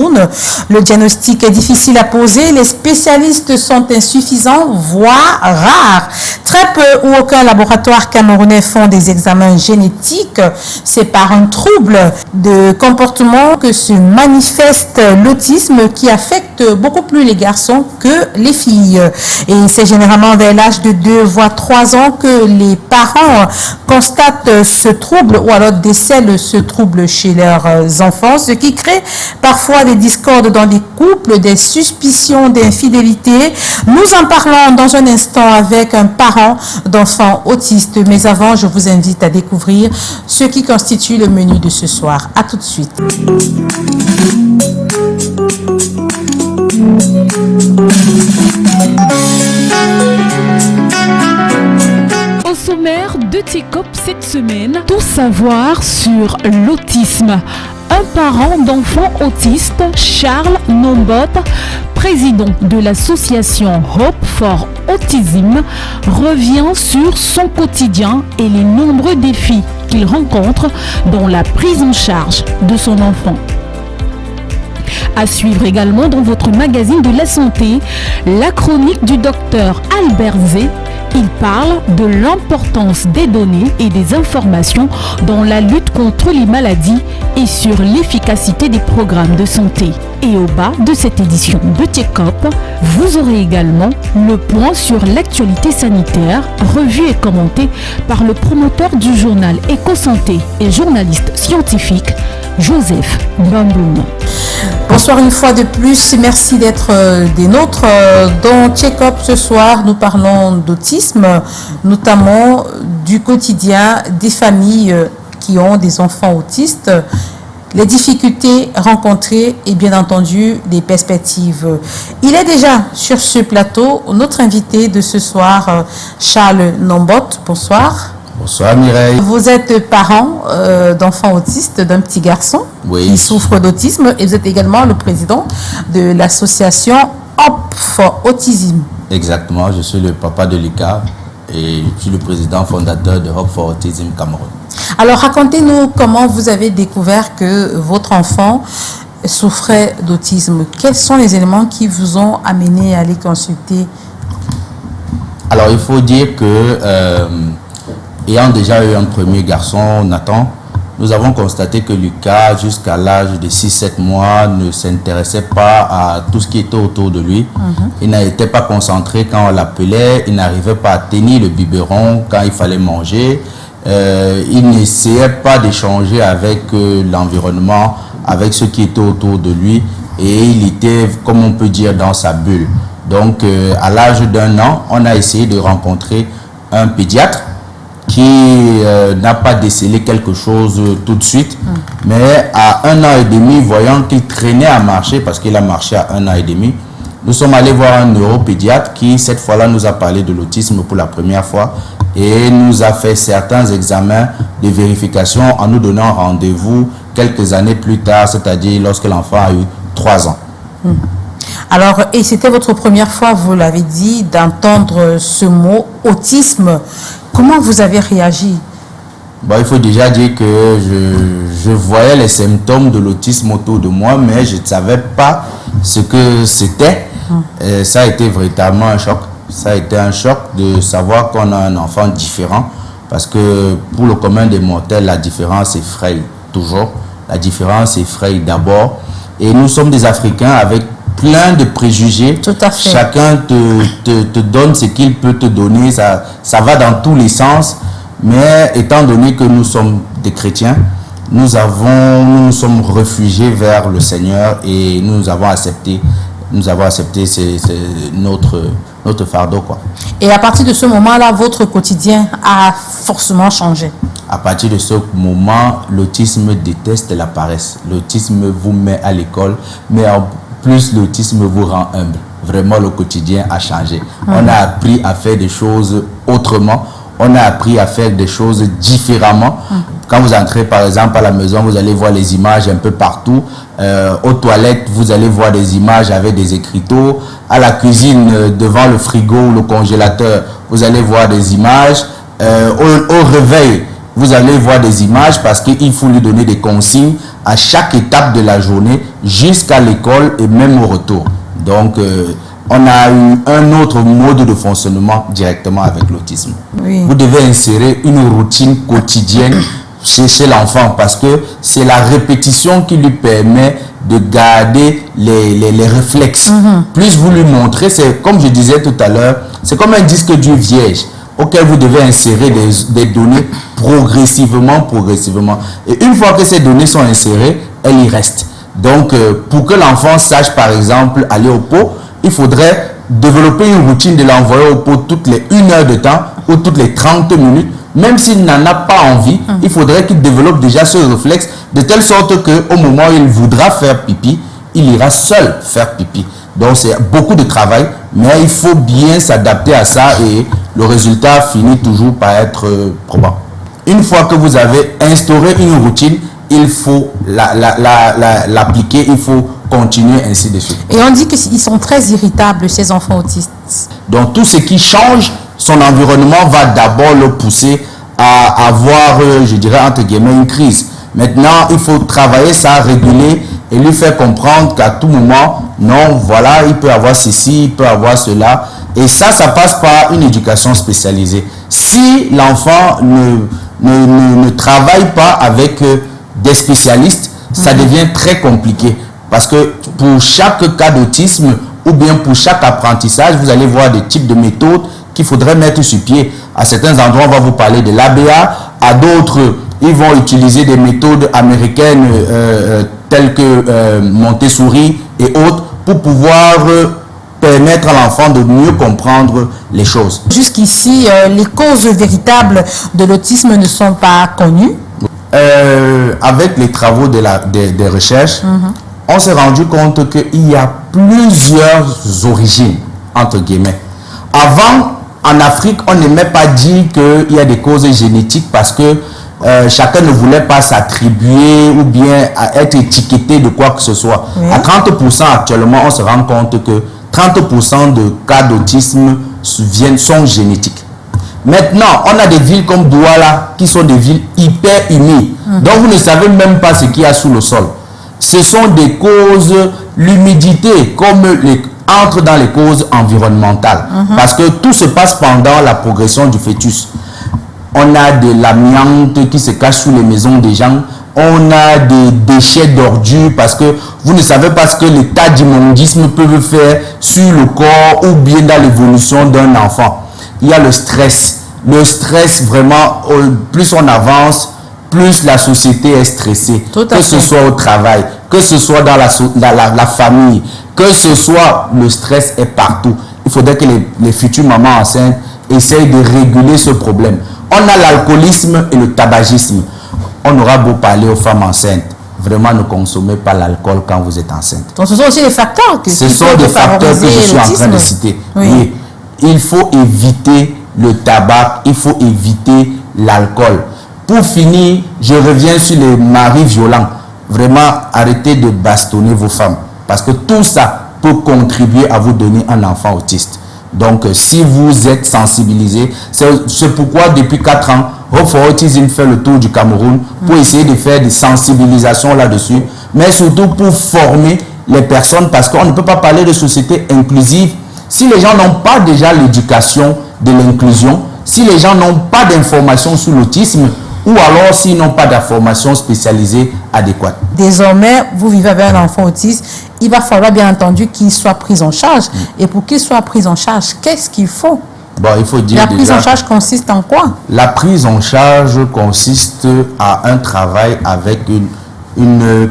Cameroun. Le diagnostic est difficile à poser, les spécialistes sont insuffisants, voire rares. Très peu ou aucun laboratoire camerounais font des examens génétiques. C'est par un trouble de comportement que se manifeste l'autisme qui affecte beaucoup plus les garçons que les filles. Et c'est généralement vers l'âge de 2 voire 3 ans que les parents constatent ce trouble ou alors décèlent ce trouble chez leurs enfants, ce qui crée parfois des discordes dans des couples, des suspicions d'infidélité. Nous en parlons dans un instant avec un parent d'enfants autistes. Mais avant, je vous invite à découvrir ce qui constitue le menu de ce soir. À tout de suite. Au sommaire de TICOP cette semaine, tout savoir sur l'autisme. Un parent d'enfants autistes, Charles Nombot, président de l'association Hope for Autism, revient sur son quotidien et les nombreux défis qu'il rencontre dans la prise en charge de son enfant. À suivre également dans votre magazine de la santé, la chronique du docteur Albert Zé. Il parle de l'importance des données et des informations dans la lutte contre les maladies et sur l'efficacité des programmes de santé. Et au bas de cette édition de TICOP, vous aurez également le point sur l'actualité sanitaire, revu et commenté par le promoteur du journal Éco-Santé et journaliste scientifique, Joseph Bamboum. Bonsoir une fois de plus, merci d'être des nôtres. Dans Check-up ce soir, nous parlons d'autisme, notamment du quotidien des familles qui ont des enfants autistes, les difficultés rencontrées et bien entendu des perspectives. Il est déjà sur ce plateau notre invité de ce soir, Charles Nombot. Bonsoir. Bonsoir Mireille. Vous êtes parent d'enfants autistes, d'un petit garçon qui souffre d'autisme et vous êtes également le président de l'association Hope for Autism. Exactement, je suis le papa de Lucas et je suis le président fondateur de Hope for Autism Cameroun. Alors racontez-nous comment vous avez découvert que votre enfant souffrait d'autisme. Quels sont les éléments qui vous ont amené à aller consulter? Alors il faut dire que ayant déjà eu un premier garçon, Nathan, nous avons constaté que Lucas, jusqu'à l'âge de 6-7 mois, ne s'intéressait pas à tout ce qui était autour de lui. Il n'était pas concentré quand on l'appelait, il n'arrivait pas à tenir le biberon quand il fallait manger. Il n'essayait pas d'échanger avec l'environnement, avec ce qui était autour de lui. Et il était, comme on peut dire, dans sa bulle. Donc, à l'âge d'1 an, on a essayé de rencontrer un pédiatre qui n'a pas décelé quelque chose tout de suite. Mais à 1 an et demi, voyant qu'il traînait à marcher, parce qu'il a marché à 1 an et demi, nous sommes allés voir un neuropédiatre qui, cette fois-là, nous a parlé de l'autisme pour la première fois et nous a fait certains examens de vérification en nous donnant rendez-vous quelques années plus tard, c'est-à-dire lorsque l'enfant a eu 3 ans. Alors, et c'était votre première fois, vous l'avez dit, d'entendre ce mot autisme. Comment vous avez réagi? Bon, il faut déjà dire que je voyais les symptômes de l'autisme autour de moi, mais je ne savais pas ce que c'était. Ça a été véritablement un choc. Ça a été un choc de savoir qu'on a un enfant différent, parce que pour le commun des mortels, la différence effraie toujours. La différence effraie d'abord. Et nous sommes des Africains avec plein de préjugés. Tout à fait. Chacun te donne ce qu'il peut te donner. Ça va dans tous les sens. Mais étant donné que nous sommes des chrétiens, nous nous sommes réfugiés vers le Seigneur et nous avons accepté notre fardeau, quoi. Et à partir de ce moment-là, votre quotidien a forcément changé. À partir de ce moment, l'autisme déteste la paresse. L'autisme vous met à l'école, mais en plus l'autisme vous rend humble. Vraiment, le quotidien a changé. On a appris à faire des choses autrement. On a appris à faire des choses différemment. Quand vous entrez par exemple à la maison, vous allez voir les images un peu partout. Aux toilettes, vous allez voir des images avec des écriteaux. À la cuisine, devant le frigo ou le congélateur, vous allez voir des images. Au réveil, vous allez voir des images parce qu'il faut lui donner des consignes à chaque étape de la journée jusqu'à l'école et même au retour. Donc, on a eu un autre mode de fonctionnement directement avec l'autisme. Oui. Vous devez insérer une routine quotidienne chez l'enfant parce que c'est la répétition qui lui permet de garder les réflexes. Plus vous lui montrez, c'est comme je disais tout à l'heure, c'est comme un disque dur vierge auquel vous devez insérer des données progressivement. Et une fois que ces données sont insérées, elles y restent. Donc, pour que l'enfant sache, par exemple, aller au pot, il faudrait développer une routine de l'envoyer au pot toutes les 1 heure de temps ou toutes les 30 minutes. Même s'il n'en a pas envie, il faudrait qu'il développe déjà ce réflexe de telle sorte qu'au moment où il voudra faire pipi, il ira seul faire pipi. Donc c'est beaucoup de travail, mais il faut bien s'adapter à ça et le résultat finit toujours par être probant. Une fois que vous avez instauré une routine, il faut l'appliquer, il faut continuer ainsi de suite. Et on dit qu'ils sont très irritables, ces enfants autistes. Donc tout ce qui change, son environnement va d'abord le pousser à avoir, je dirais entre guillemets, une crise. Maintenant, il faut travailler ça, réguler et lui faire comprendre qu'à tout moment, non, voilà, il peut avoir ceci, il peut avoir cela. Et ça passe par une éducation spécialisée. Si l'enfant ne travaille pas avec des spécialistes, ça devient très compliqué. Parce que pour chaque cas d'autisme ou bien pour chaque apprentissage, vous allez voir des types de méthodes qu'il faudrait mettre sur pied. À certains endroits, on va vous parler de l'ABA. À d'autres, ils vont utiliser des méthodes américaines telles que Montessori et autres pour pouvoir permettre à l'enfant de mieux comprendre les choses. Jusqu'ici, les causes véritables de l'autisme ne sont pas connues. Avec les travaux des recherches, on s'est rendu compte qu'il y a plusieurs origines, entre guillemets. Avant, en Afrique, on n'aimait pas dire qu'il y a des causes génétiques parce que chacun ne voulait pas s'attribuer ou bien être étiqueté de quoi que ce soit. Oui. À 30% actuellement, on se rend compte que 30% de cas d'autisme sont génétiques. Maintenant, on a des villes comme Douala qui sont des villes hyper humides. Donc, vous ne savez même pas ce qu'il y a sous le sol. Ce sont des causes, l'humidité entre dans les causes environnementales. Parce que tout se passe pendant la progression du fœtus. On a de l'amiante qui se cache sous les maisons des gens. On a des déchets d'ordures parce que vous ne savez pas ce que l'état d'immondice peut faire sur le corps ou bien dans l'évolution d'un enfant. Il y a le stress. Le stress, vraiment, plus on avance, plus la société est stressée. Que ce soit au travail, que ce soit dans la famille, que ce soit, le stress est partout. Il faudrait que les futures mamans enceintes essayent de réguler ce problème. On a l'alcoolisme et le tabagisme. On aura beau parler aux femmes enceintes. Vraiment, ne consommez pas l'alcool quand vous êtes enceinte. Donc, ce sont aussi des facteurs que ce sont des facteurs que je suis en train de citer. Oui. Il faut éviter le tabac, il faut éviter l'alcool. Pour finir, je reviens sur les maris violents. Vraiment, arrêtez de bastonner vos femmes. Parce que tout ça peut contribuer à vous donner un enfant autiste. Donc, si vous êtes sensibilisé, c'est pourquoi depuis 4 ans, Hope for Autism fait le tour du Cameroun pour essayer de faire des sensibilisations là-dessus, mais surtout pour former les personnes, parce qu'on ne peut pas parler de société inclusive si les gens n'ont pas déjà l'éducation de l'inclusion, si les gens n'ont pas d'informations sur l'autisme, ou alors s'ils n'ont pas d'informations spécialisées adéquates. Désormais, vous vivez avec un enfant autiste, il va falloir bien entendu qu'il soit pris en charge. Et pour qu'il soit pris en charge, qu'est-ce qu'il faut? Bon, il faut dire la prise en charge consiste en quoi? La prise en charge consiste à un travail avec une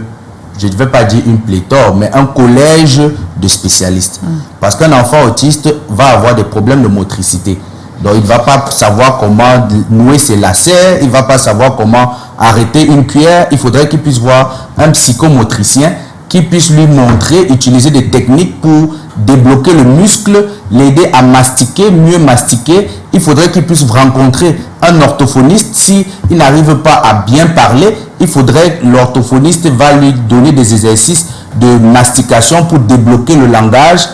je ne vais pas dire une pléthore, mais un collège de spécialistes. Parce qu'un enfant autiste va avoir des problèmes de motricité. Donc, il ne va pas savoir comment nouer ses lacets, il ne va pas savoir comment arrêter une cuillère. Il faudrait qu'il puisse voir un psychomotricien qui puisse lui montrer, utiliser des techniques pour débloquer le muscle, l'aider à mastiquer, mieux mastiquer. Il faudrait qu'il puisse rencontrer un orthophoniste. S'il n'arrive pas à bien parler, il faudrait l'orthophoniste va lui donner des exercices de mastication pour débloquer le langage.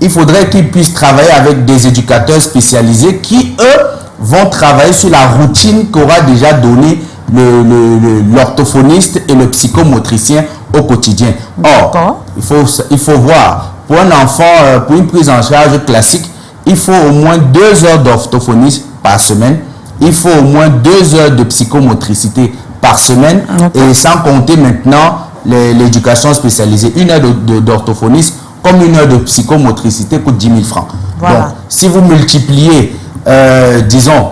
Il faudrait qu'il puisse travailler avec des éducateurs spécialisés qui, eux, vont travailler sur la routine qu'aura déjà donné l'orthophoniste et le psychomotricien au quotidien. Or, il faut voir, pour un enfant, pour une prise en charge classique, il faut au moins 2 heures d'orthophonie par semaine, il faut au moins 2 heures de psychomotricité par semaine, et sans compter maintenant l'éducation spécialisée. 1 heure d'orthophoniste comme 1 heure de psychomotricité coûte 10 000 francs. Voilà. Donc, si vous multipliez, disons,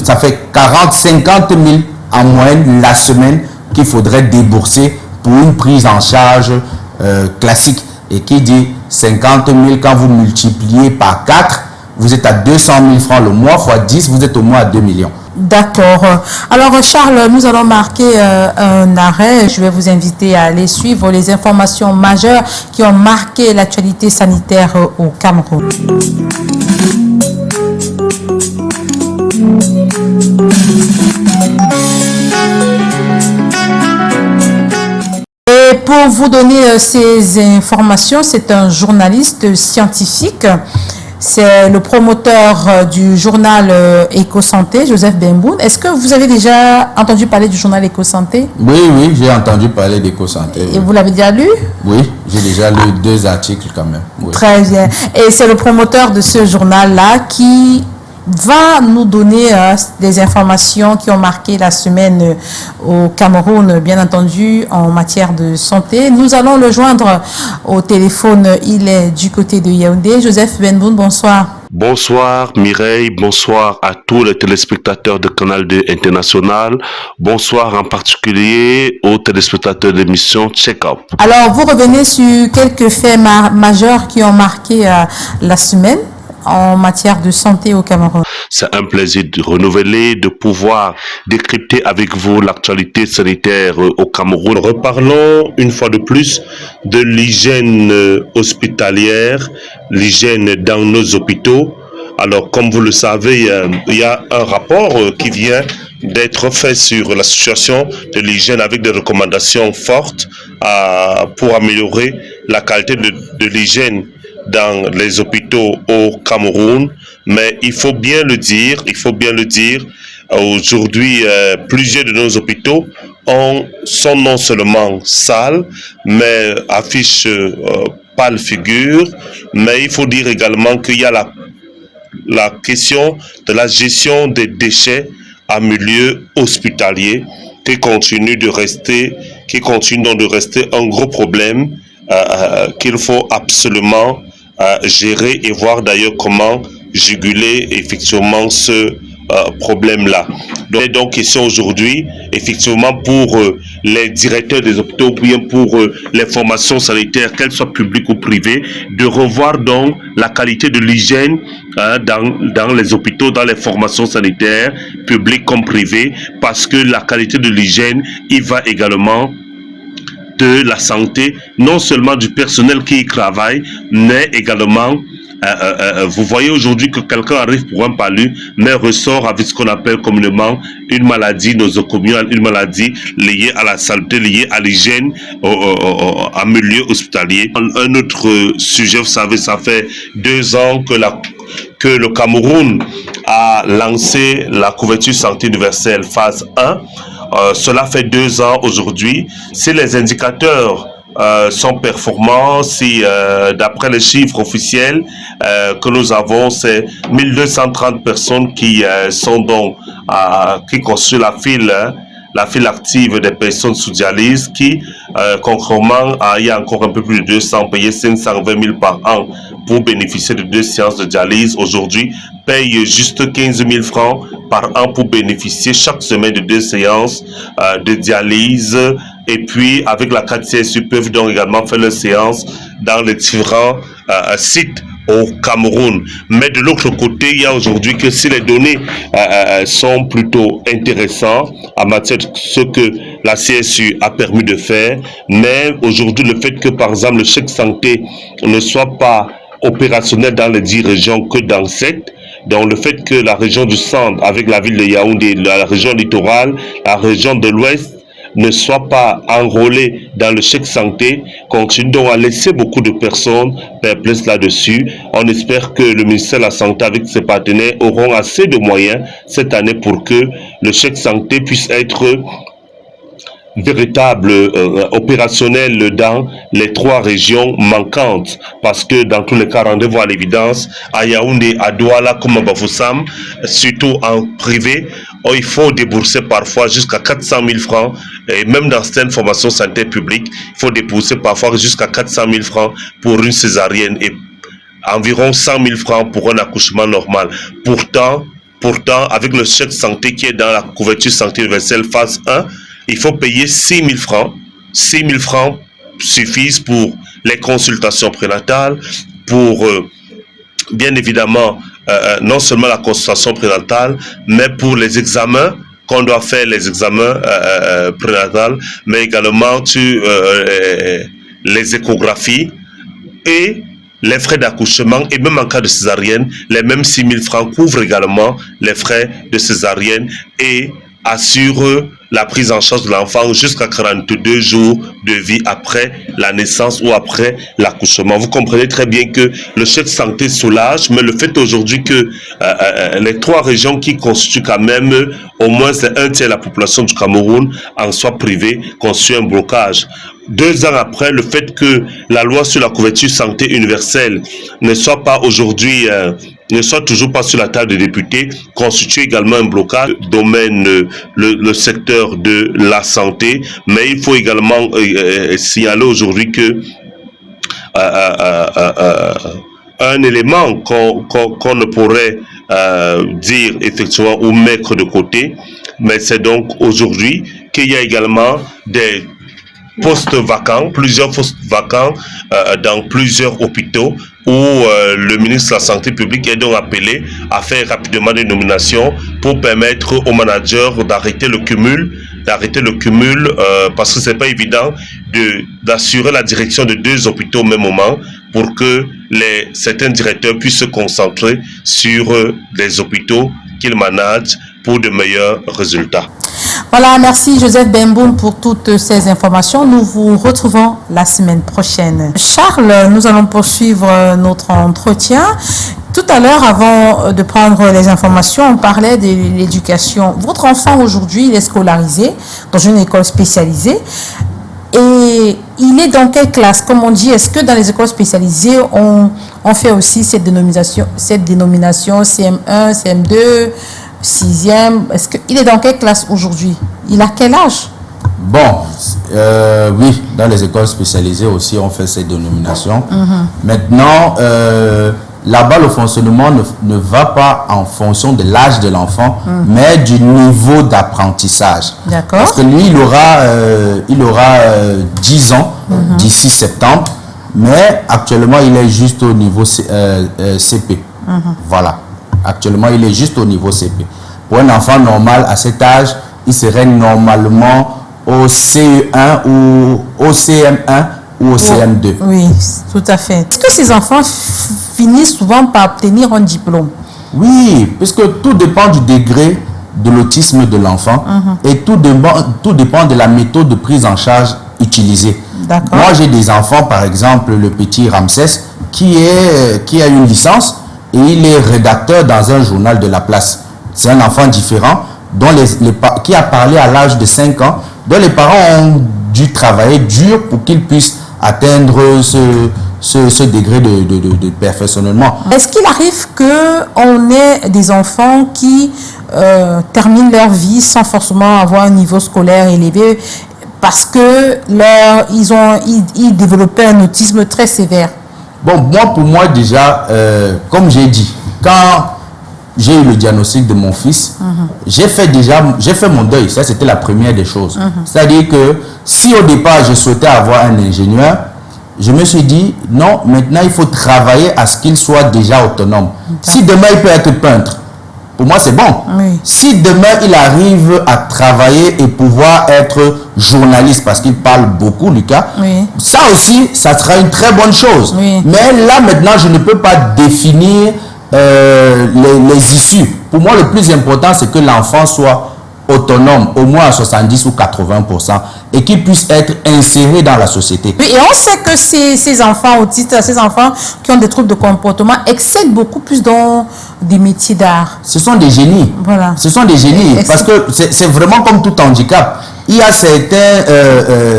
ça fait 40-50 000 en moyenne la semaine qu'il faudrait débourser pour une prise en charge classique. Et qui dit 50 000, quand vous multipliez par 4, vous êtes à 200 000 francs le mois, fois 10, vous êtes au moins à 2 millions. D'accord. Alors Charles, nous allons marquer un arrêt. Je vais vous inviter à aller suivre les informations majeures qui ont marqué l'actualité sanitaire au Cameroun. Et pour vous donner ces informations, c'est un journaliste scientifique. C'est le promoteur du journal Éco-Santé, Joseph Benboun. Est-ce que vous avez déjà entendu parler du journal Éco-Santé? Oui, j'ai entendu parler d'Éco-Santé. Et vous l'avez déjà lu? Oui, j'ai déjà lu 2 articles quand même. Oui. Très bien. Et c'est le promoteur de ce journal-là qui va nous donner des informations qui ont marqué la semaine au Cameroun, bien entendu, en matière de santé. Nous allons le joindre au téléphone. Il est du côté de Yaoundé. Joseph Benboun, bonsoir. Bonsoir Mireille, bonsoir à tous les téléspectateurs de Canal 2 International. Bonsoir en particulier aux téléspectateurs de l'émission Check-up. Alors, vous revenez sur quelques faits majeurs qui ont marqué la semaine en matière de santé au Cameroun. C'est un plaisir de renouveler, de pouvoir décrypter avec vous l'actualité sanitaire au Cameroun. Reparlons une fois de plus de l'hygiène hospitalière, l'hygiène dans nos hôpitaux. Alors, comme vous le savez, il y a un rapport qui vient d'être fait sur la situation de l'hygiène avec des recommandations fortes pour améliorer la qualité de l'hygiène dans les hôpitaux au Cameroun. Mais il faut bien le dire, aujourd'hui, plusieurs de nos hôpitaux sont non seulement sales, mais affichent pâle figure. Mais il faut dire également qu'il y a la question de la gestion des déchets en milieu hospitalier qui continue de rester un gros problème qu'il faut absolument gérer et voir d'ailleurs comment juguler effectivement ce problème-là. Donc question aujourd'hui, effectivement, pour les directeurs des hôpitaux, ou bien pour les formations sanitaires, qu'elles soient publiques ou privées, de revoir donc la qualité de l'hygiène dans les hôpitaux, dans les formations sanitaires, publiques comme privées, parce que la qualité de l'hygiène, il va également de la santé, non seulement du personnel qui y travaille, mais également, vous voyez aujourd'hui que quelqu'un arrive pour un palu, mais ressort avec ce qu'on appelle communément une maladie nosocomiale, une maladie liée à la santé, liée à l'hygiène en milieu hospitalier. Un autre sujet, vous savez, ça fait 2 ans que le Cameroun a lancé la couverture santé universelle phase 1. Cela fait 2 ans aujourd'hui. Si les indicateurs sont performants, si d'après les chiffres officiels que nous avons, c'est 1230 personnes qui sont donc qui constituent la file active des personnes sous dialyse qui, concrètement, il y a encore un peu plus de 200 payés 520 000 par an pour bénéficier de 2 séances de dialyse. Aujourd'hui, payent juste 15 000 francs par an pour bénéficier chaque semaine de 2 séances de dialyse. Et puis, avec la carte CSU, peuvent donc également faire leurs séances dans les différents sites au Cameroun. Mais de l'autre côté, il y a aujourd'hui que si les données sont plutôt intéressantes en matière de ce que la CSU a permis de faire, mais aujourd'hui, le fait que, par exemple, le chèque santé ne soit pas opérationnel dans les 10 régions que dans 7, donc le fait que la région du centre, avec la ville de Yaoundé, la région littorale, la région de l'ouest, ne soient pas enrôlés dans le chèque santé continue donc à laisser beaucoup de personnes perplexes là-dessus. On espère que le ministère de la Santé avec ses partenaires auront assez de moyens cette année pour que le chèque santé puisse être véritable opérationnel dans les 3 régions manquantes, parce que dans tous les cas, rendez-vous à l'évidence, à Yaoundé, à Douala, comme à Bafoussam, surtout en privé, il faut débourser parfois jusqu'à 400 000 francs, et même dans certaines formations sanitaires publiques, il faut débourser parfois jusqu'à 400 000 francs pour une césarienne et environ 100 000 francs pour un accouchement normal. Pourtant, avec le chèque santé qui est dans la couverture santé universelle phase 1, il faut payer 6 000 francs. 6 000 francs suffisent pour les consultations prénatales, pour bien évidemment non seulement la consultation prénatale, mais pour les examens qu'on doit faire, les examens prénatales, mais également les échographies et les frais d'accouchement, et même en cas de césarienne, les mêmes 6 000 francs couvrent également les frais de césarienne et assurent la prise en charge de l'enfant jusqu'à 42 jours de vie après la naissance ou après l'accouchement. Vous comprenez très bien que le chèque santé soulage, mais le fait aujourd'hui que les 3 régions qui constituent quand même au moins un tiers de la population du Cameroun en soit privée constitue un blocage. 2 ans après, le fait que la loi sur la couverture santé universelle ne soit pas aujourd'hui ne soit toujours pas sur la table des députés, constitue également un blocage domaine le secteur de la santé, mais il faut également signaler aujourd'hui que un élément qu'on ne pourrait dire effectivement ou mettre de côté, mais c'est donc aujourd'hui qu'il y a également des postes vacants, plusieurs postes vacants dans plusieurs hôpitaux où le ministre de la Santé publique est donc appelé à faire rapidement des nominations pour permettre aux managers d'arrêter le cumul, parce que c'est pas évident d'assurer la direction de 2 hôpitaux au même moment pour que certains directeurs puissent se concentrer sur les hôpitaux qu'ils managent pour de meilleurs résultats. Voilà, merci Joseph Bemboum pour toutes ces informations. Nous vous retrouvons la semaine prochaine. Charles, nous allons poursuivre notre entretien. Tout à l'heure, avant de prendre les informations, on parlait de l'éducation. Votre enfant aujourd'hui, il est scolarisé dans une école spécialisée. Et il est dans quelle classe? Comme on dit, est-ce que dans les écoles spécialisées, on fait aussi cette dénomination CM1, CM2, 6e? Est-ce qu'il est dans quelle classe aujourd'hui? Il a quel âge? Bon, oui, dans les écoles spécialisées aussi, on fait ces dénominations. Maintenant, là-bas, le fonctionnement ne va pas en fonction de l'âge de l'enfant, mais du niveau d'apprentissage. D'accord. Parce que lui, il aura 10 ans d'ici septembre, mais actuellement, il est juste au niveau CP. Voilà. Actuellement, il est juste au niveau CP. Pour un enfant normal, à cet âge, il serait normalement au CE1 ou au CM1 ou au CM2. Oui, tout à fait. Est-ce que ces enfants finissent souvent par obtenir un diplôme? Oui, puisque tout dépend du degré de l'autisme de l'enfant et tout dépend de la méthode de prise en charge utilisée. D'accord. Moi, j'ai des enfants, par exemple, le petit Ramsès, qui a une licence et il est rédacteur dans un journal de la place. C'est un enfant différent qui a parlé à l'âge de 5 ans, dont les parents ont dû travailler dur pour qu'il puisse atteindre ce degré de perfectionnement. Est-ce qu'il arrive qu'on ait des enfants qui terminent leur vie sans forcément avoir un niveau scolaire élevé parce que ils développaient un autisme très sévère? Bon, pour moi déjà, comme j'ai dit, quand j'ai eu le diagnostic de mon fils, j'ai fait mon deuil. Ça, c'était la première des choses. C'est-à-dire que si au départ, je souhaitais avoir un ingénieur, je me suis dit, non, maintenant, il faut travailler à ce qu'il soit déjà autonome. Si demain, il peut être peintre, pour moi, c'est bon. Oui. Si demain, il arrive à travailler et pouvoir être journaliste, parce qu'il parle beaucoup, Lucas, ça aussi, ça sera une très bonne chose. Oui. Mais là, maintenant, je ne peux pas définir les issues. Pour moi, le plus important, c'est que l'enfant soit autonome, au moins à 70 ou 80%, et qu'ils puissent être insérés dans la société. Oui, et on sait que ces enfants autistes, ces enfants qui ont des troubles de comportement excellent beaucoup plus dans des métiers d'art. Ce sont des génies. Voilà. Ce sont des génies, parce que c'est vraiment comme tout handicap. Il y a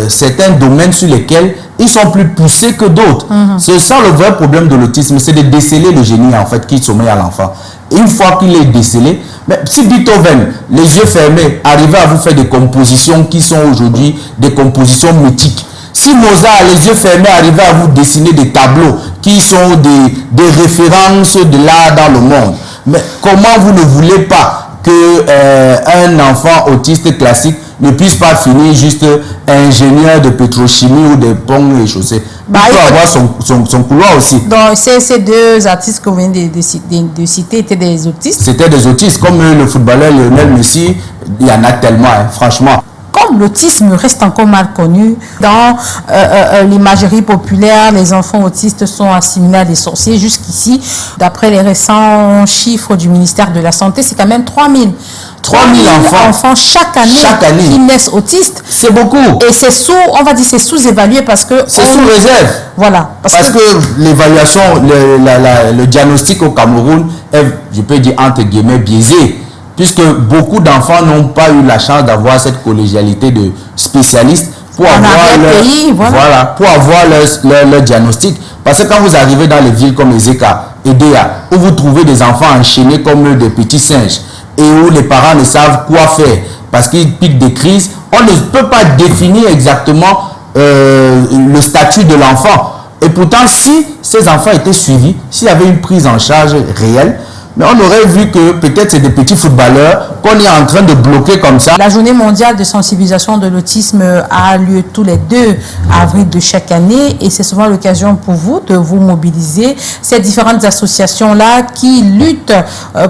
certains domaines sur lesquels ils sont plus poussés que d'autres. C'est ça le vrai problème de l'autisme, c'est de déceler le génie en fait qui sommeille à l'enfant. Une fois qu'il est décelé, mais si Beethoven, les yeux fermés, arrivait à vous faire des compositions qui sont aujourd'hui des compositions mythiques, si Mozart, les yeux fermés, arrivait à vous dessiner des tableaux qui sont des références de l'art dans le monde, mais comment vous ne voulez pas qu'un enfant autiste classique ne puisse pas finir juste ingénieur de pétrochimie ou de ponts et chaussées? Il peut avoir son couloir aussi. Donc, ces deux artistes que vous venez de citer étaient des autistes? C'était des autistes, comme le footballeur Lionel Messi, il y en a tellement, hein, franchement. Comme l'autisme reste encore mal connu, dans l'imagerie populaire, les enfants autistes sont assimilés à des sorciers. Jusqu'ici, d'après les récents chiffres du ministère de la Santé, c'est quand même 3000 enfants chaque année qui naissent autistes. C'est beaucoup. Et c'est sous-évalué parce que... C'est sous réserve. Voilà. Parce que l'évaluation, le diagnostic au Cameroun est, je peux dire entre guillemets, biaisé. Puisque beaucoup d'enfants n'ont pas eu la chance d'avoir cette collégialité de spécialistes pour avoir leur diagnostic. Parce que quand vous arrivez dans les villes comme Ezeka, Edea, où vous trouvez des enfants enchaînés comme des petits singes, et où les parents ne savent quoi faire, parce qu'ils piquent des crises, on ne peut pas définir exactement le statut de l'enfant. Et pourtant, si ces enfants étaient suivis, s'il y avait une prise en charge réelle, mais on aurait vu que peut-être c'est des petits footballeurs qu'on est en train de bloquer comme ça. La journée mondiale de sensibilisation de l'autisme a lieu tous les 2 avril de chaque année et c'est souvent l'occasion pour vous de vous mobiliser. Ces différentes associations-là qui luttent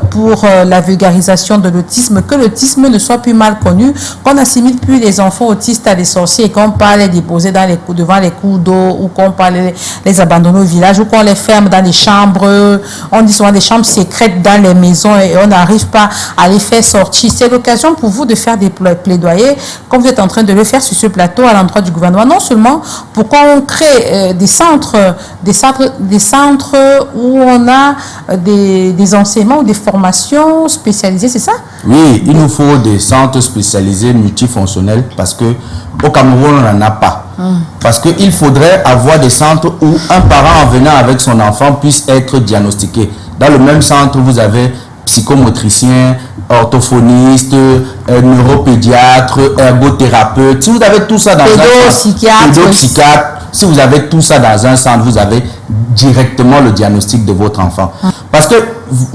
pour la vulgarisation de l'autisme, que l'autisme ne soit plus mal connu, qu'on n'assimile plus les enfants autistes à des sorciers et qu'on parle les déposer devant les cours d'eau ou qu'on parle les abandonner au village ou qu'on les ferme dans les chambres. On dit souvent des chambres secrètes dans les maisons et on n'arrive pas à les faire sortir. C'est l'occasion pour vous de faire des plaidoyers, comme vous êtes en train de le faire sur ce plateau à l'endroit du gouvernement, non seulement pour qu'on crée des centres où on a des enseignements ou des formations spécialisées, c'est ça? Oui, il nous faut des centres spécialisés multifonctionnels parce que au Cameroun, on n'en a pas. Parce qu'il faudrait avoir des centres où un parent en venant avec son enfant puisse être diagnostiqué. Dans le même centre, vous avez psychomotricien, orthophoniste, neuropédiatre, ergothérapeute. Si vous avez tout ça dans un centre, si vous avez tout ça dans un centre, vous avez directement le diagnostic de votre enfant. Parce que,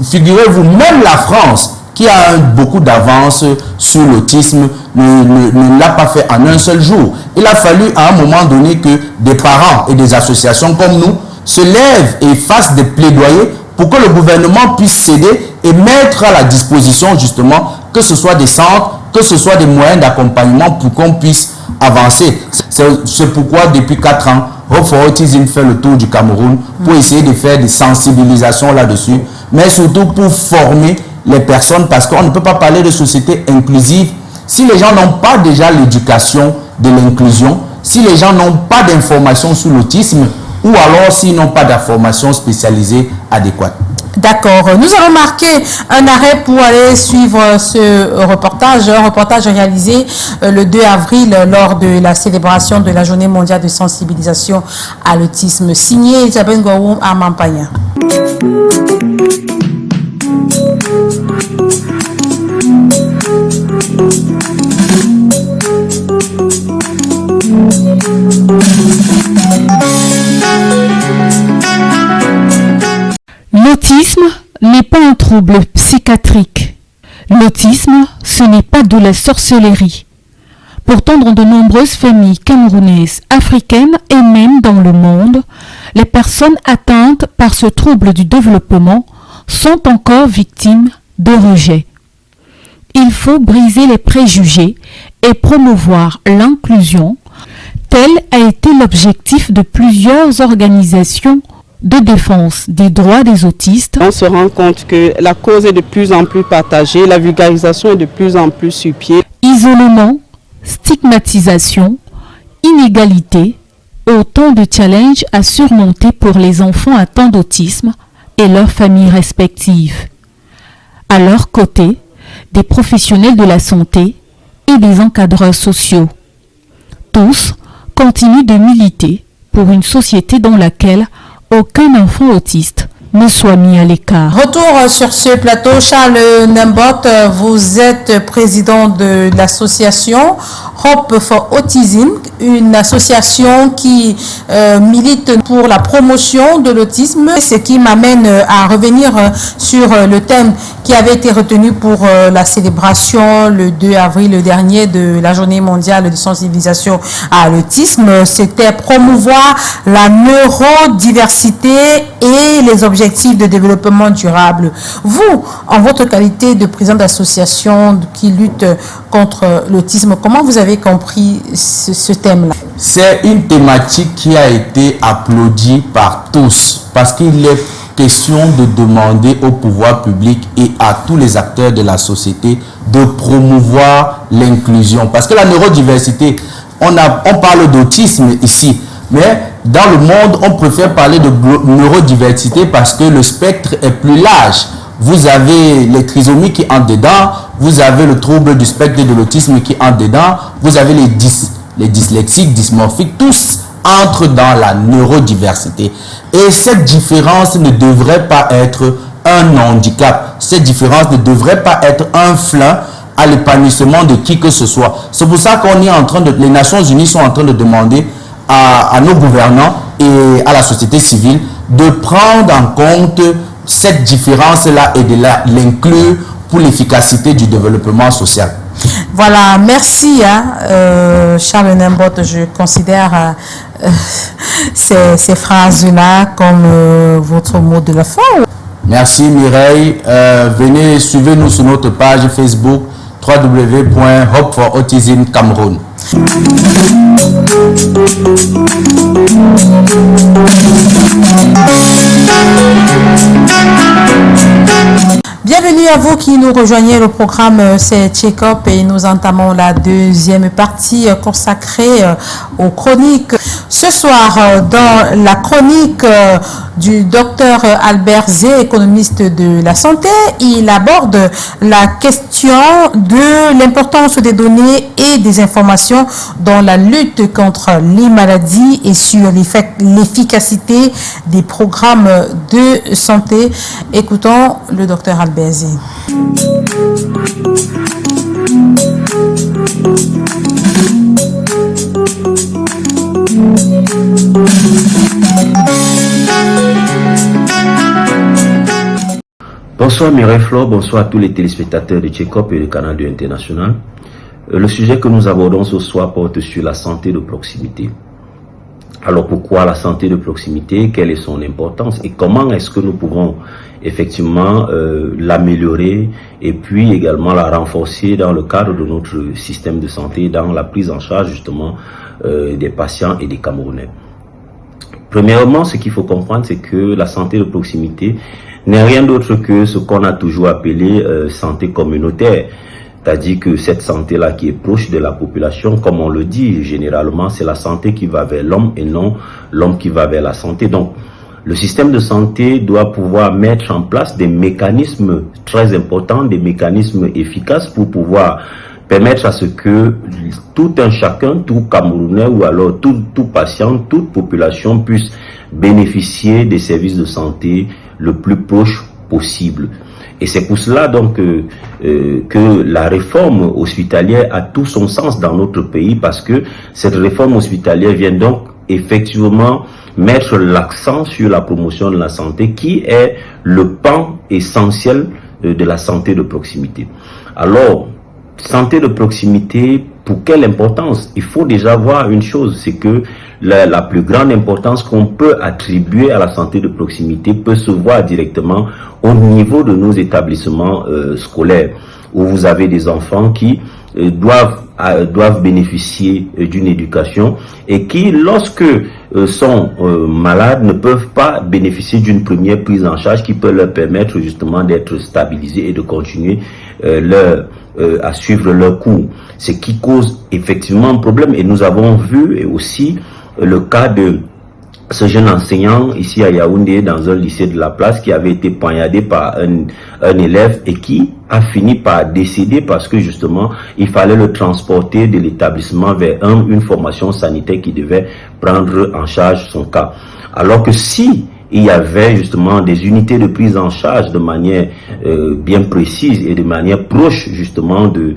figurez-vous, même la France, qui a beaucoup d'avance sur l'autisme, ne l'a pas fait en un seul jour. Il a fallu à un moment donné que des parents et des associations comme nous se lèvent et fassent des plaidoyers pour que le gouvernement puisse céder et mettre à la disposition justement que ce soit des centres, que ce soit des moyens d'accompagnement pour qu'on puisse avancer. C'est pourquoi depuis 4 ans, Hope for Autism fait le tour du Cameroun pour essayer de faire des sensibilisations là-dessus, mais surtout pour former les personnes parce qu'on ne peut pas parler de société inclusive si les gens n'ont pas déjà l'éducation de l'inclusion, si les gens n'ont pas d'informations sur l'autisme ou alors s'ils n'ont pas d'informations spécialisées adéquates. D'accord. Nous allons marquer un arrêt pour aller suivre ce reportage, un reportage réalisé le 2 avril lors de la célébration de la Journée mondiale de sensibilisation à l'autisme, signé Isabelle Ngouaoum à Mampaya. L'autisme n'est pas un trouble psychiatrique. L'autisme, ce n'est pas de la sorcellerie. Pourtant, dans de nombreuses familles camerounaises, africaines et même dans le monde, les personnes atteintes par ce trouble du développement sont encore victimes de rejet. Il faut briser les préjugés et promouvoir l'inclusion. Tel a été l'objectif de plusieurs organisations de défense des droits des autistes. On se rend compte que la cause est de plus en plus partagée, la vulgarisation est de plus en plus sur pied. Isolement, stigmatisation, inégalité, autant de challenges à surmonter pour les enfants atteints d'autisme et leurs familles respectives. À leur côté, des professionnels de la santé et des encadreurs sociaux. Tous continuent de militer pour une société dans laquelle aucun enfant autiste ne soit mis à l'écart. Retour sur ce plateau, Charles Nembot, vous êtes président de l'association Hope for Autism, une association qui milite pour la promotion de l'autisme, ce qui m'amène à revenir sur le thème qui avait été retenu pour la célébration le 2 avril dernier de la journée mondiale de sensibilisation à l'autisme. C'était promouvoir la neurodiversité et les objectifs de développement durable. Vous, en votre qualité de président d'association qui lutte contre l'autisme, comment vous avez compris ce thème-là? C'est une thématique qui a été applaudie par tous parce qu'il est question de demander au pouvoir public et à tous les acteurs de la société de promouvoir l'inclusion. Parce que la neurodiversité, on parle d'autisme ici, mais dans le monde, on préfère parler de neurodiversité parce que le spectre est plus large. Vous avez les trisomies qui entrent dedans, vous avez le trouble du spectre de l'autisme qui entre dedans, vous avez les dyslexiques, dysmorphiques, tous entrent dans la neurodiversité. Et cette différence ne devrait pas être un handicap. Cette différence ne devrait pas être un frein à l'épanouissement de qui que ce soit. C'est pour ça qu'on est en train de... Les Nations Unies sont en train de demander à nos gouvernants et à la société civile de prendre en compte cette différence-là et de l'inclure pour l'efficacité du développement social. Voilà, merci Charles Nembot. Je considère ces phrases-là comme votre mot de la fin. Merci Mireille. Venez, suivez-nous sur notre page Facebook www.hopeforautism Cameroun. Bienvenue à vous qui nous rejoignez. Le programme c'est Check-up et nous entamons la deuxième partie consacrée aux chroniques. Ce soir, dans la chronique du docteur Albert Zé, économiste de la santé, il aborde la question de l'importance des données et des informations dans la lutte contre les maladies et sur l'efficacité des programmes de santé. Écoutons le docteur Albert Zé. Bonsoir Mireille Flo, bonsoir à tous les téléspectateurs de Check-up et du Canal 2 International. Le sujet que nous abordons ce soir porte sur la santé de proximité. Alors pourquoi la santé de proximité? Quelle est son importance? Et comment est-ce que nous pouvons effectivement l'améliorer et puis également la renforcer dans le cadre de notre système de santé, dans la prise en charge justement des patients et des Camerounais? Premièrement, ce qu'il faut comprendre, c'est que la santé de proximité n'est rien d'autre que ce qu'on a toujours appelé santé communautaire. C'est-à-dire que cette santé-là qui est proche de la population, comme on le dit généralement, c'est la santé qui va vers l'homme et non l'homme qui va vers la santé. Donc, le système de santé doit pouvoir mettre en place des mécanismes très importants, des mécanismes efficaces pour pouvoir permettre à ce que tout un chacun, tout Camerounais ou alors tout patient, toute population puisse bénéficier des services de santé le plus proche possible. Et c'est pour cela donc que la réforme hospitalière a tout son sens dans notre pays, parce que cette réforme hospitalière vient donc effectivement mettre l'accent sur la promotion de la santé, qui est le pan essentiel de la santé de proximité. Alors, santé de proximité, pour quelle importance? Il faut déjà voir une chose, c'est que la plus grande importance qu'on peut attribuer à la santé de proximité peut se voir directement au niveau de nos établissements scolaires, où vous avez des enfants qui doivent bénéficier d'une éducation et qui, lorsque sont malades ne peuvent pas bénéficier d'une première prise en charge qui peut leur permettre justement d'être stabilisés et de continuer à suivre leur cours. Ce qui cause effectivement un problème. Et nous avons vu aussi le cas de ce jeune enseignant ici à Yaoundé dans un lycée de la place qui avait été poignardé par un élève et qui a fini par décéder parce que justement il fallait le transporter de l'établissement vers une formation sanitaire qui devait prendre en charge son cas. Alors que si il y avait justement des unités de prise en charge de manière bien précise et de manière proche justement de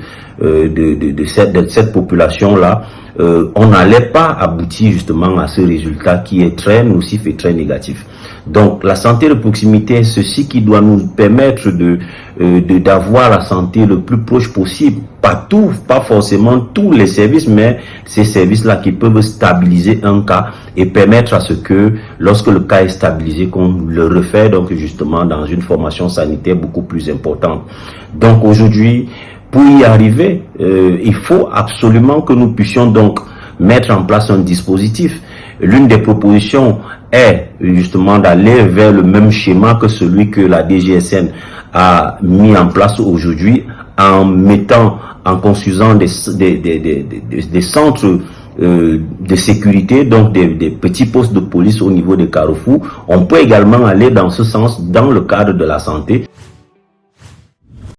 cette population-là, on n'allait pas aboutir justement à ce résultat qui est très nocif et très négatif. Donc la santé de proximité est ceci qui doit nous permettre d'avoir la santé le plus proche possible. Pas forcément tous les services, mais ces services-là qui peuvent stabiliser un cas et permettre à ce que lorsque le cas est stabilisé, qu'on le refait donc justement dans une formation sanitaire beaucoup plus importante. Donc aujourd'hui, pour y arriver, il faut absolument que nous puissions donc mettre en place un dispositif. L'une des propositions est justement d'aller vers le même schéma que celui que la DGSN a mis en place aujourd'hui en construisant des centres de sécurité, donc des petits postes de police au niveau des carrefours. On peut également aller dans ce sens dans le cadre de la santé.